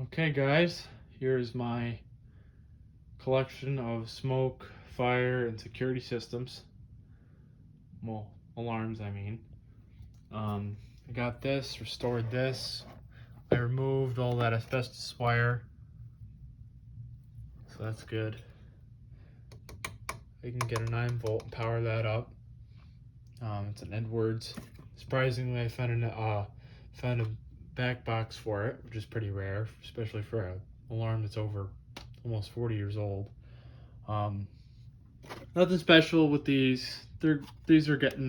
Okay guys, here's my collection of smoke, fire, and security systems. Well, alarms I mean. I got this, restored this. I removed all that asbestos wire, so that's good. I can get a 9 volt and power that up. It's an Edwards. Surprisingly, I found a back box for it, which is pretty rare, especially for an alarm that's over almost 40 years old. Nothing special with these. These are getting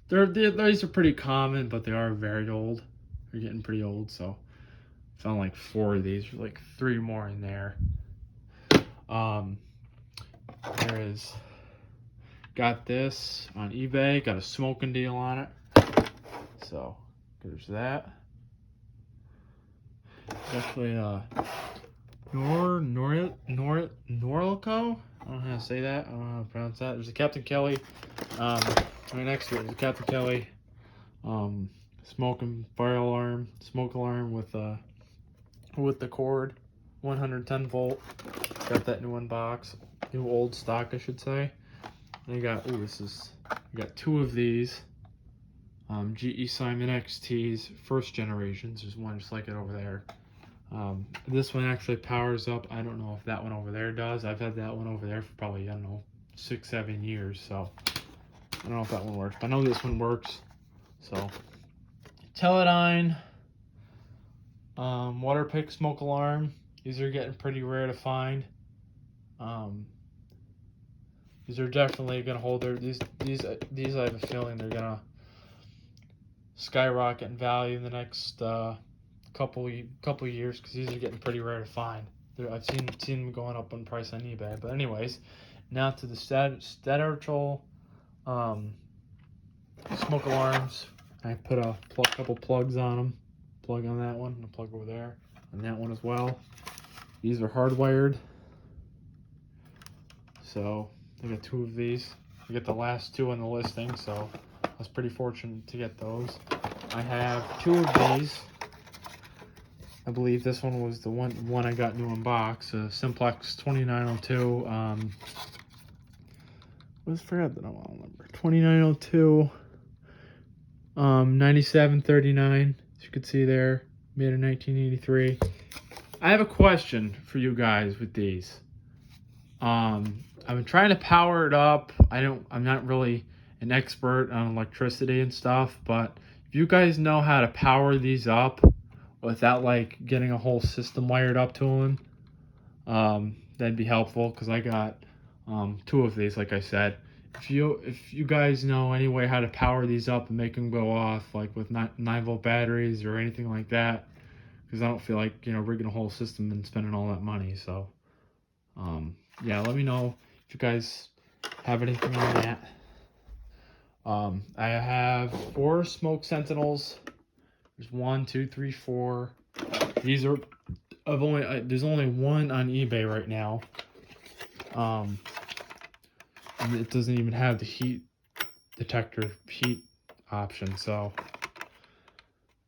these are pretty common, but they are very old. They're getting pretty old, so I found like 4 of these. There's like 3 more in there. There is. Got this on eBay. Got a smoking deal on it. So there's that. It's actually Norlico. I don't know how to say that. I don't know how to pronounce that. There's a Captain Kelly. Right next to it is a Captain Kelly smoke and fire alarm, smoke alarm with the cord, 110 volt. Got that new box, new old stock, I should say. And you got you got 2 of these. GE Simon XTs, first generations. There's one just like it over there. This one actually powers up. I don't know if that one over there does. I've had that one over there for probably, I don't know, 6-7 years. So I don't know if that one works, but I know this one works. So Teledyne, water pick smoke alarm. These are getting pretty rare to find. These are definitely gonna hold their these. I have a feeling they're gonna skyrocket in value in the next couple years, because these are getting pretty rare to find. I've seen them going up in price on eBay. But anyways, now to the Statiral smoke alarms. I put a couple plugs on them. Plug on that one, and a plug over there, and that one as well. These are hardwired. So I got 2 of these. I got the last 2 on the listing, so I was pretty fortunate to get those. I have 2 of these. I believe this one was the one I got new in box. Simplex 2902. Let's forget the model number. 2902. 9739. As you can see there, made in 1983. I have a question for you guys with these. I've been trying to power it up. I'm not really an expert on electricity and stuff, but if you guys know how to power these up without like getting a whole system wired up to them, that'd be helpful, because I got 2 of these, like I said. If you guys know any way how to power these up and make them go off, like with 9 volt batteries or anything like that, because I don't feel like rigging a whole system and spending all that money. So yeah, let me know if you guys have anything on that. I have 4 smoke sentinels. There's 1, 2, 3, 4. These are there's only 1 on eBay right now. And it doesn't even have the heat detector heat option. So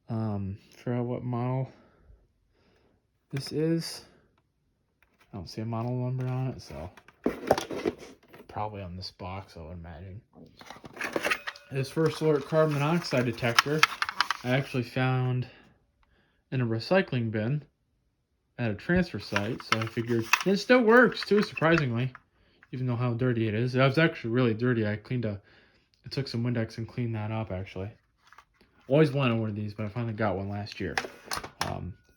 forgot what model this is. I don't see a model number on it, so probably on this box, I would imagine. This first alert carbon monoxide detector I actually found in a recycling bin at a transfer site, so I figured it still works too, surprisingly, even though how dirty it is. It was actually really dirty. I took some Windex and cleaned that up, actually. Always wanted one of these, but I finally got one last year.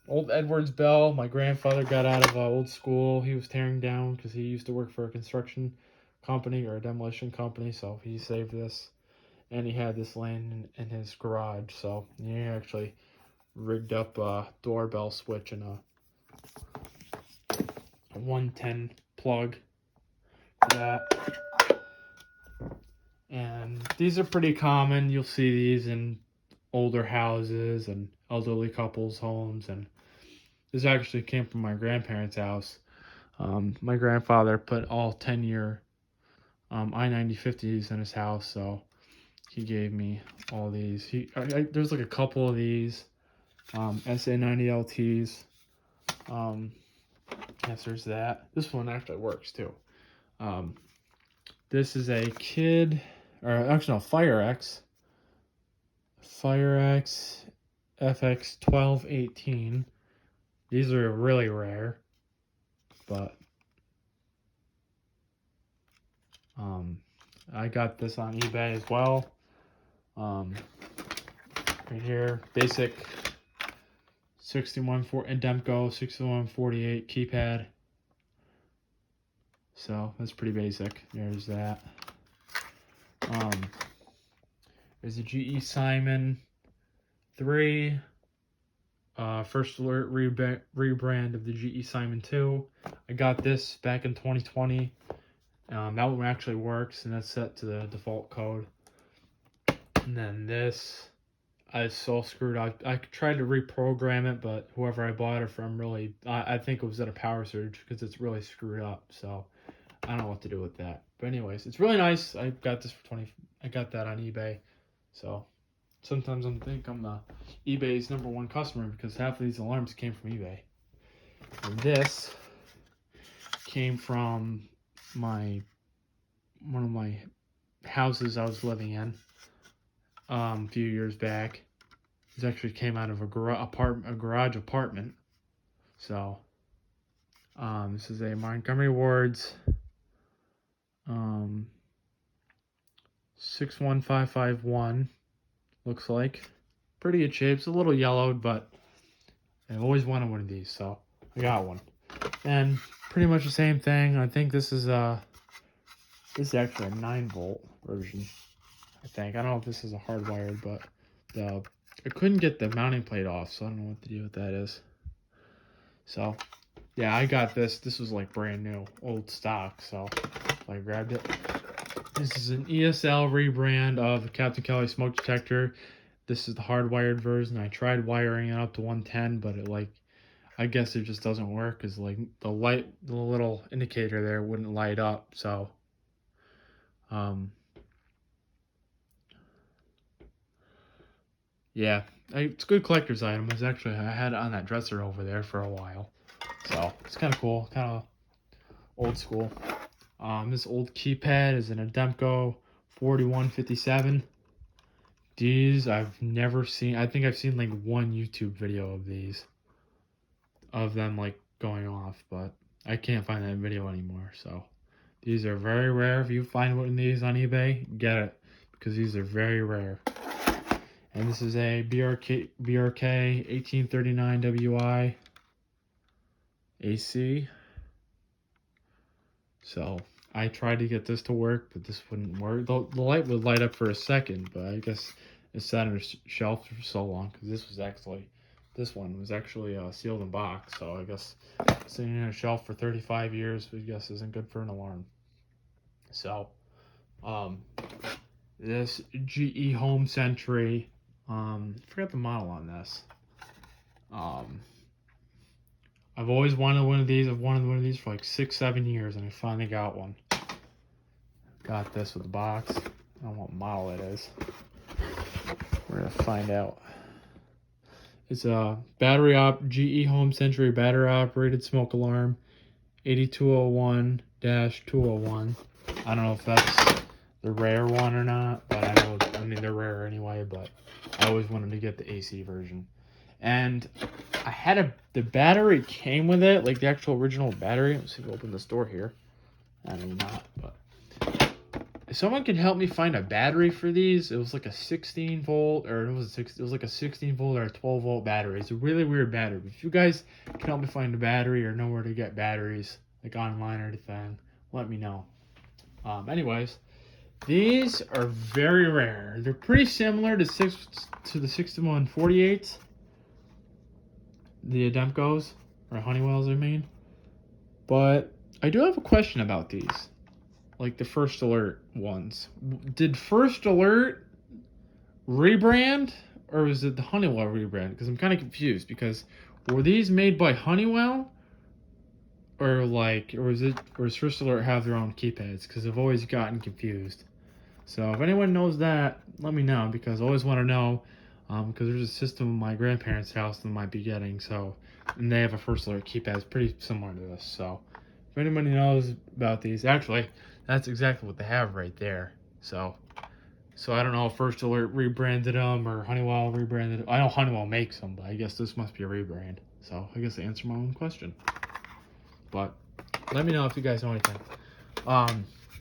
Old Edwards bell. My grandfather got out of old school. He was tearing down because he used to work for a construction company or a demolition company, so he saved this. And he had this laying in his garage, so he actually rigged up a doorbell switch and a 110 plug for that. And these are pretty common. You'll see these in older houses and elderly couples' homes. And this actually came from my grandparents' house. My grandfather put all 10-year I-9050s in his house, so he gave me all these. There's like a couple of these SA90LTs. Yes, there's that. This one actually works too. This is a kid, or actually no, Fire X FX 1218. These are really rare, but I got this on eBay as well. Right here, basic 61 6148 keypad. So that's pretty basic. There's that. There's a GE Simon 3. First alert rebrand of the GE Simon 2. I got this back in 2020. That one actually works, and that's set to the default code. And then this, I was so screwed up. I tried to reprogram it, but whoever I bought it from really, I think it was at a power surge because it's really screwed up. So I don't know what to do with that. But anyways, it's really nice. I got this for 20. I got that on eBay. So sometimes I think I'm the eBay's #1 customer because half of these alarms came from eBay. And this came from one of my houses I was living in a few years back. This actually came out of a garage apartment. So this is a Montgomery Ward's 61551. Looks like pretty good shape. It's a little yellowed, but I've always wanted one of these, so I got one. And pretty much the same thing. I think this is actually a 9-volt version. I think. I don't know if this is a hardwired, but I couldn't get the mounting plate off, so I don't know what the deal with that is. So yeah, I got this. This was like brand new, old stock, so I grabbed it. This is an ESL rebrand of the Captain Kelly smoke detector. This is the hardwired version. I tried wiring it up to 110, but I guess it just doesn't work because the little indicator there wouldn't light up. So, yeah, it's a good collector's item. I had it on that dresser over there for a while, so it's kind of cool, kind of old school. This old keypad is an Ademco 4157. These I've never seen. I think I've seen like one YouTube video of these, of them like going off, but I can't find that video anymore. So these are very rare. If you find one of these on eBay, get it, because these are very rare. And this is a BRK 1839 WI AC. So I tried to get this to work, but this wouldn't work. The light would light up for a second, but I guess it sat on a shelf for so long because this one was actually sealed in box. So I guess sitting on a shelf for 35 years, I guess isn't good for an alarm. So, this GE Home Sentry, forgot the model on this. I've always wanted one of these. I've wanted one of these for like 6-7 years, and I finally got one. Got this with the box. I don't know what model it is. We're gonna find out. It's a GE Home Sentry battery operated smoke alarm, 8201-201. I don't know if that's the rare one or not, but I mean they're rare anyway, but I always wanted to get the AC version. And I had the battery came with it, like the actual original battery. Let's see if we open this door here. I mean not, but if someone can help me find a battery for these, it was like a 16 volt, or it was like a 16 volt or a 12 volt battery. It's a really weird battery. If you guys can help me find a battery or know where to get batteries, like online or anything, let me know. Anyways, these are very rare. They're pretty similar to the 6148s, the Ademcos, or Honeywells, I mean. But I do have a question about these, like the First Alert ones. Did First Alert rebrand, or was it the Honeywell rebrand? Because I'm kind of confused, because were these made by Honeywell, or does First Alert have their own keypads? Because I've always gotten confused. So if anyone knows that, let me know, because I always want to know because there's a system in my grandparents' house that I might be getting. So, and they have a first alert keypad. It's pretty similar to this. So, if anybody knows about these, actually, that's exactly what they have right there. So I don't know if First Alert rebranded them or Honeywell rebranded it. I know Honeywell makes them, but I guess this must be a rebrand. So I guess I answered my own question. But let me know if you guys know anything.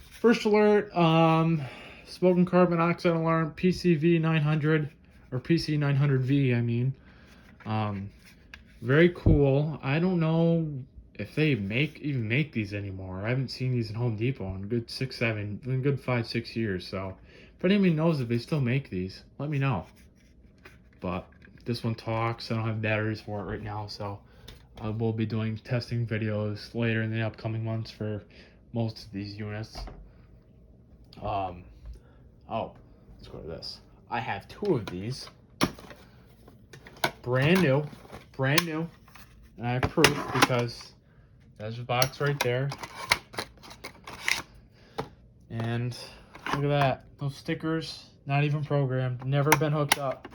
First Alert, smoking carbon monoxide alarm, PCV 900 or PC 900V. I mean, very cool. I don't know if they even make these anymore. I haven't seen these in Home Depot in good 5-6 years. So if anybody knows if they still make these, let me know. But this one talks. I don't have batteries for it right now, so I will be doing testing videos later in the upcoming months for most of these units. Oh, let's go to this. I have 2 of these, brand new, and I have proof because there's a box right there. And look at that, those stickers, not even programmed, never been hooked up.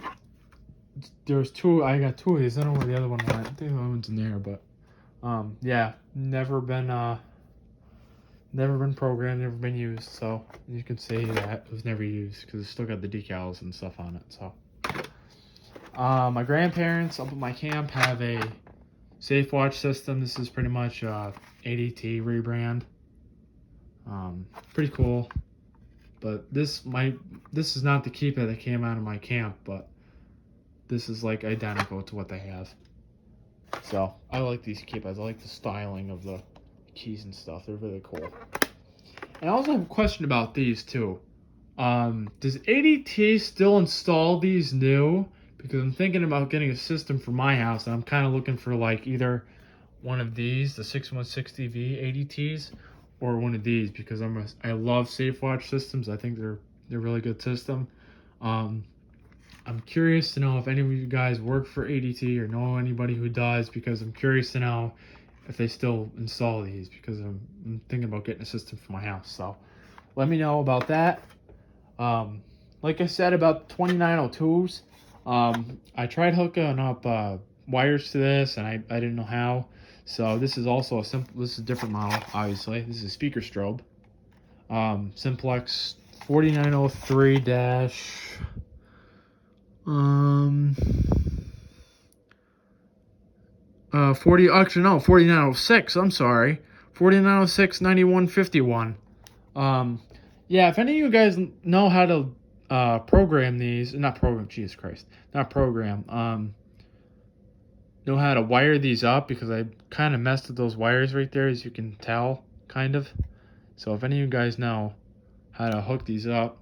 There's 2, I got 2 of these. I don't know where the other one went. I think the other one's in there, but yeah, never been programmed, never been used. So you can say that it was never used because it's still got the decals and stuff on it. So my grandparents up at my camp have a safe watch system. This is pretty much ADT rebrand. Pretty cool. But this is not the keypad that came out of my camp, but this is like identical to what they have. So I like these keypads. I like the styling of the keys and stuff. They're really cool. And I also have a question about these too. Does ADT still install these new? Because I'm thinking about getting a system for my house, and I'm kind of looking for like either one of these, the 6160V ADTs, or one of these, because I love safe watch systems. I think they're a really good system. I'm curious to know if any of you guys work for ADT or know anybody who does, because I'm curious to know if they still install these, because I'm thinking about getting a system for my house. So let me know about that. Like I said about 2902s, I tried hooking up wires to this, and I didn't know how. So this is also this is a different model, obviously. This is a speaker strobe. Simplex 4903 dash 4906, I'm sorry. 4906 9151. Yeah, if any of you guys know how to program these, know how to wire these up, because I kind of messed with those wires right there, as you can tell, kind of. So if any of you guys know how to hook these up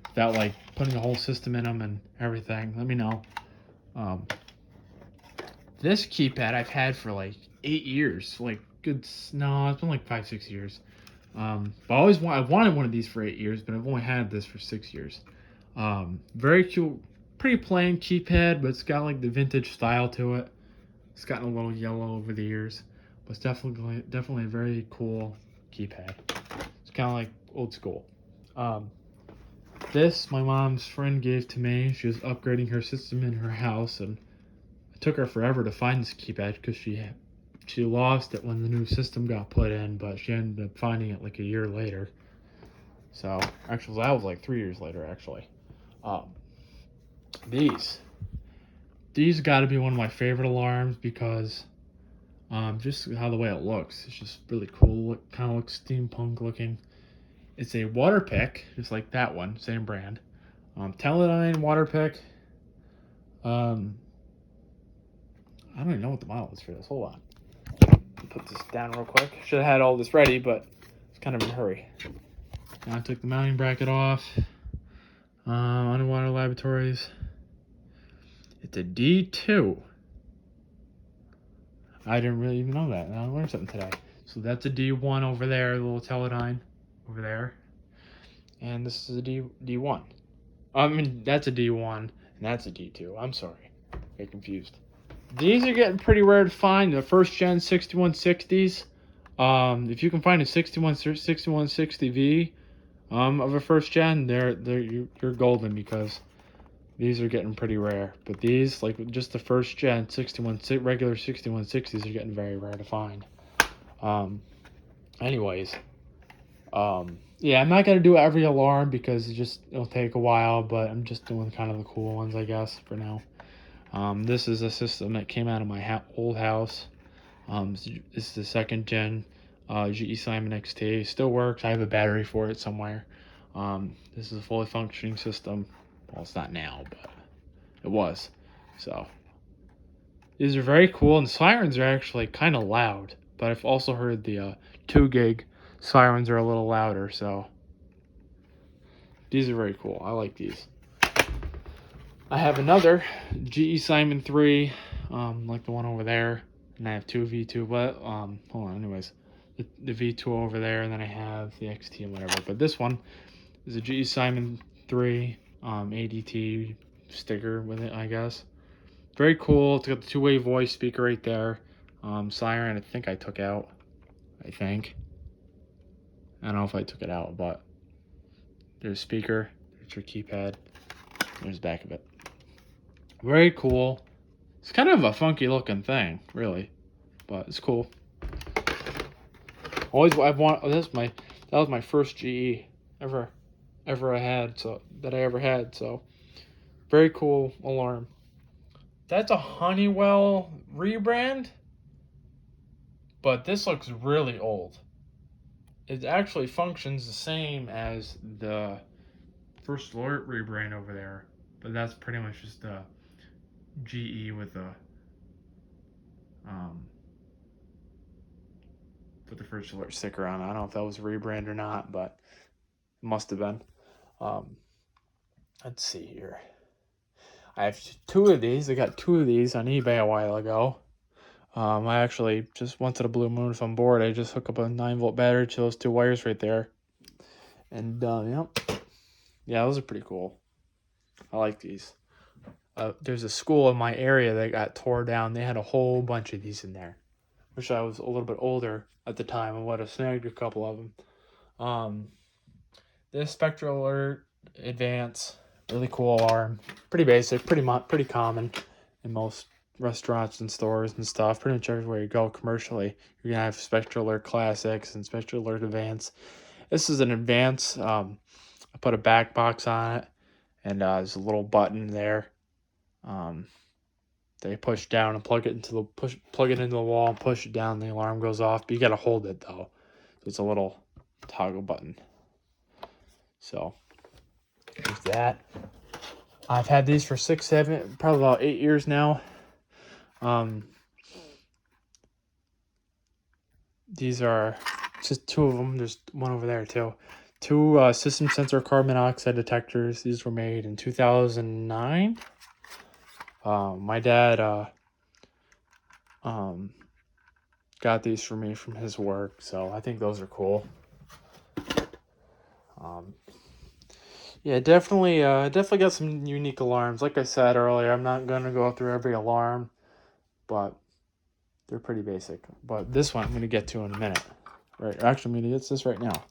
without like putting a whole system in them and everything, let me know. This keypad I've had for like 8 years, it's been like 5-6 years. But I wanted one of these for 8 years, but I've only had this for 6 years. Very cute, pretty plain keypad, but it's got like the vintage style to it. It's gotten a little yellow over the years, but it's definitely a very cool keypad. It's kind of like old school. This my mom's friend gave to me. She was upgrading her system in her house, and it took her forever to find this keypad because she lost it when the new system got put in, but she ended up finding it like a year later. So actually, that was like 3 years later, actually. These got to be one of my favorite alarms, because just how the way it looks, it's just really cool. It kind of looks steampunk looking. It's a water pick, just like that one, same brand. Teledyne water pick. I don't even know what the model is for this. Hold on. Put this down real quick. Should have had all this ready, but it's kind of in a hurry. Now I took the mounting bracket off. Underwater Laboratories. It's a D2. I didn't really even know that. Now I learned something today. So that's a D1 over there, a little Teledyne over there. And this is a D1. I mean, that's a D1, and that's a D2. I'm sorry. I get confused. These are getting pretty rare to find, the first gen 6160s. If you can find a 6160V of a first gen, you're golden, because These are getting pretty rare, but these, like just the first gen regular 6160s, are getting very rare to find. Anyways, yeah, I'm not gonna do every alarm because it'll take a while, but I'm just doing kind of the cool ones, I guess, for now. This is a system that came out of my old house. This is the second gen GE Simon XT. Still works. I have a battery for it somewhere. This is a fully functioning system. Well, it's not now, but it was. So these are very cool, and the sirens are actually kind of loud. But I've also heard the 2 gig sirens are a little louder. So these are very cool. I like these. I have another GE Simon 3, like the one over there, and I have 2 V2. But hold on. Anyways, the V2 over there, and then I have the XT and whatever. But this one is a GE Simon 3 ADT sticker with it, I guess. Very cool. It's got the 2-way voice speaker right there. Siren, I think I took out. I don't know if I took it out, but there's speaker. There's your keypad. There's the back of it. Very cool. It's kind of a funky looking thing, really, but it's cool. That was my first GE ever I had, so that I ever had. So very cool alarm. That's a Honeywell rebrand, but this looks really old. It actually functions the same as the First Alert rebrand over there, but that's pretty much just a GE with the First Alert sticker on. I don't know if that was a rebrand or not, but it must have been. Let's see here. I have 2 of these. I got 2 of these on eBay a while ago. I actually just went to the Blue Moon. If I'm bored, I just hook up a 9-volt battery to those 2 wires right there. And, yeah, those are pretty cool. I like these. There's a school in my area that got tore down. They had a whole bunch of these in there. Wish I was a little bit older at the time. I would have snagged a couple of them. This Spectral Alert Advance, really cool alarm. Pretty basic, pretty common in most restaurants and stores and stuff. Pretty much everywhere you go commercially, you're gonna have Spectral Alert Classics and Spectral Alert Advance. This is an Advance. I put a back box on it, and there's a little button there. They push down and plug it into the wall and push it down. The alarm goes off, but you gotta hold it though. So it's a little toggle button. So there's that. I've had these for 6, 7, probably about 8 years now. These are just 2 of them. There's one over there too. 2 system sensor carbon monoxide detectors. These were made in 2009. My dad got these for me from his work, so I think those are cool. Yeah, definitely got some unique alarms. Like I said earlier, I'm not gonna go through every alarm, but they're pretty basic. But this one I'm gonna get to in a minute. Right, actually, I'm gonna get to this right now.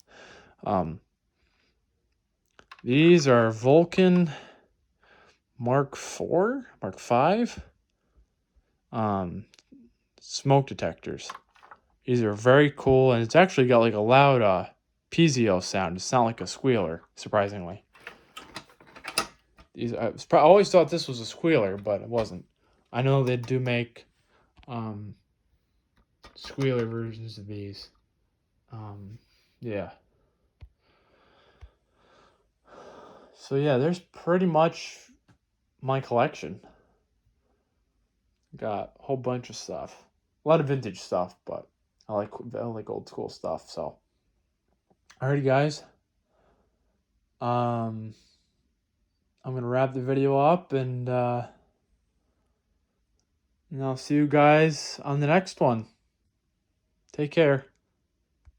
These are Vulcan Mark 4, Mark 5, smoke detectors. These are very cool, and it's actually got like a loud piezo sound. It's not like a squealer, surprisingly. I always thought this was a squealer, but it wasn't. I know they do make squealer versions of these. Yeah. So yeah, there's pretty much my collection. Got a whole bunch of stuff. A lot of vintage stuff, but I like old school stuff, so. Alrighty guys. I'm gonna wrap the video up, and I'll see you guys on the next one. Take care.